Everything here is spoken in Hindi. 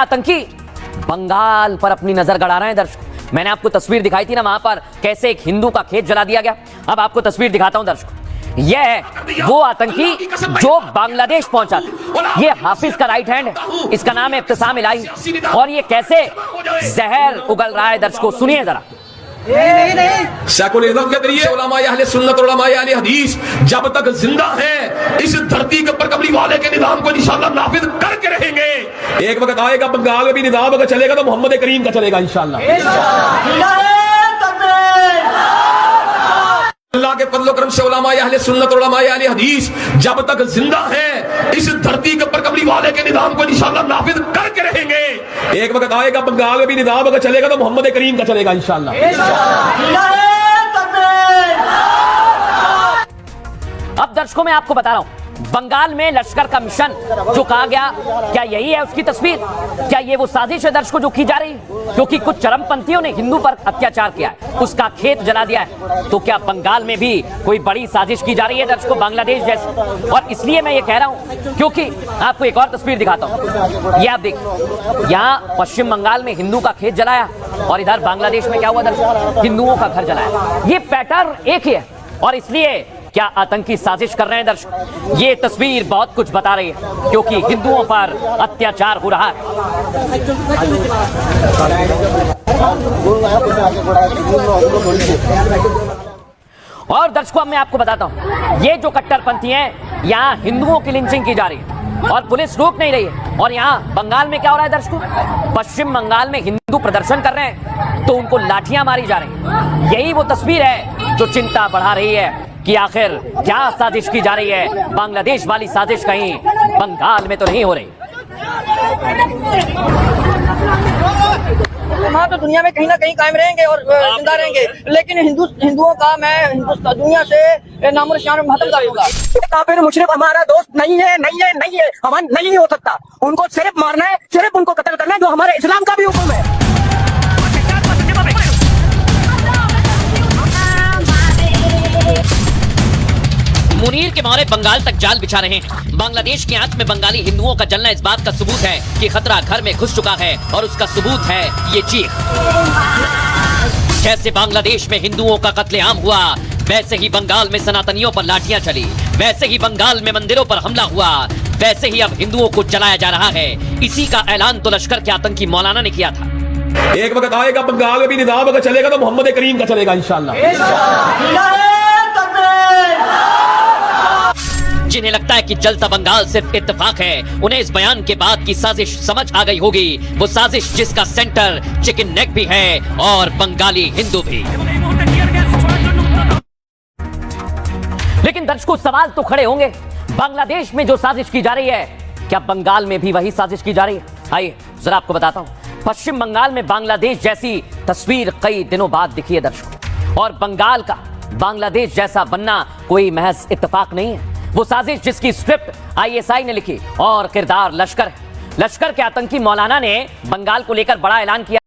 आतंकी बंगाल पर अपनी नजर गड़ा रहे हैं। दर्शकों, मैंने आपको तस्वीर दिखाई थी ना, वहां पर कैसे एक हिंदू का खेत जला दिया गया। अब आपको तस्वीर दिखाता हूं दर्शकों, यह है वो आतंकी जो बांग्लादेश पहुंचा था। ये हाफिज का राइट हैंड है, इसका नाम है इब्तिसाम इलाही। और ये कैसे जहर उगल रहा है दर्शकों, सुनिए जरा। सेकुलरिज्म के जरिए उलमाए अहले सुन्नत और उलमाए अहले हदीस जब तक जिंदा हैं इस धरती के ऊपर कमली वाले के निजाम को इंशाअल्लाह नाफिज करके रहेंगे। एक वक्त आएगा बंगाल में भी निजाम अगर चलेगा तो मोहम्मद करीम का चलेगा इंशाअल्लाह। अल्लाह के फज़ल करम से उलमाए अहले सुन्नत और उलमाए अहले हदीस जब तक जिंदा हैं इस धरती के ऊपर कमली वाले के निजाम को इंशाअल्लाह नाफिज करके रहेंगे। एक वक्त आएगा बंगाल में भी निजाम अगर चलेगा तो मोहम्मद करीम का चलेगा इंशाअल्लाह। अब दर्शकों मैं आपको बता रहा हूं, बंगाल में लश्कर का मिशन जो कहा गया, क्या यही है उसकी तस्वीर? क्या ये वो साजिश है दर्शकों जो की जा रही है? क्योंकि कुछ चरमपंथियों ने हिंदू पर अत्याचार किया है, उसका खेत जला दिया है, तो क्या बंगाल में भी कोई बड़ी साजिश की जा रही है दर्शकों बांग्लादेश जैसे? और इसलिए मैं ये कह रहा हूं क्योंकि आपको एक और तस्वीर दिखाता हूं। ये आप देखिए, यहाँ पश्चिम बंगाल में हिंदू का खेत जलाया और इधर बांग्लादेश में क्या हुआ दर्शकों, हिंदुओं का घर जलाया। ये पैटर्न एक ही है और इसलिए क्या आतंकी साजिश कर रहे हैं दर्शक? ये तस्वीर बहुत कुछ बता रही है क्योंकि हिंदुओं पर अत्याचार हो रहा है। और दर्शकों अब मैं आपको बताता हूं, ये जो कट्टरपंथी हैं यहाँ हिंदुओं की लिंचिंग की जा रही है और पुलिस रोक नहीं रही है। और यहाँ बंगाल में क्या हो रहा है दर्शकों, पश्चिम बंगाल में हिंदू प्रदर्शन कर रहे हैं तो उनको लाठियां मारी जा रही है। यही वो तस्वीर है जो चिंता बढ़ा रही है कि आखिर क्या साजिश की जा रही है। बांग्लादेश वाली साजिश कहीं बंगाल में तो नहीं हो रही। वहाँ तो दुनिया में कहीं ना कहीं कायम रहेंगे और जिंदा रहेंगे, लेकिन हिंदुओं का मैं हिंदुस्तान दुनिया से नामो निशान खत्म कर दूंगा। काफिर मुशरिक हमारा दोस्त नहीं है, नहीं है, नहीं है, हमारा नहीं हो सकता। उनको सिर्फ मारना है, सिर्फ उनको कत्ल करना है, जो हमारे इस्लाम का भी हुक्म है। मुनीर के मारे बंगाल तक जाल बिछा रहे हैं। बांग्लादेश की आंख में बंगाली हिंदुओं का जलना इस बात का सबूत है कि खतरा घर में घुस चुका है और उसका सबूत है ये चीख। जैसे बांग्लादेश में हिंदुओं का कत्लेआम हुआ, वैसे ही बंगाल में सनातनियों पर लाठियां चली, वैसे ही बंगाल में मंदिरों पर हमला हुआ, वैसे ही अब हिंदुओं को जलाया जा रहा है। इसी का ऐलान तो लश्कर के आतंकी मौलाना ने किया था। एक वक्त आएगा बंगाल में भी निजाम अगर चलेगा तो मोहम्मद करीम का चलेगा इंशाअल्लाह। जिन्हें लगता है कि जलता बंगाल सिर्फ इत्तेफाक है, उन्हें इस बयान के बाद की साजिश समझ आ गई होगी। वो साजिश जिसका सेंटर चिकन नेक भी है और बंगाली हिंदू भी। लेकिन दर्शकों सवाल तो खड़े होंगे, बांग्लादेश में जो साजिश की जा रही है, क्या बंगाल में भी वही साजिश की जा रही है? आइए जरा आपको बताता हूं। पश्चिम बंगाल में बांग्लादेश जैसी तस्वीर कई दिनों बाद दिखी है दर्शकों, और बंगाल का बांग्लादेश जैसा बनना कोई महज इत्तेफाक नहीं है। वो साजिश जिसकी स्क्रिप्ट आईएसआई ने लिखी और किरदार लश्कर है। लश्कर के आतंकी मौलाना ने बंगाल को लेकर बड़ा ऐलान किया।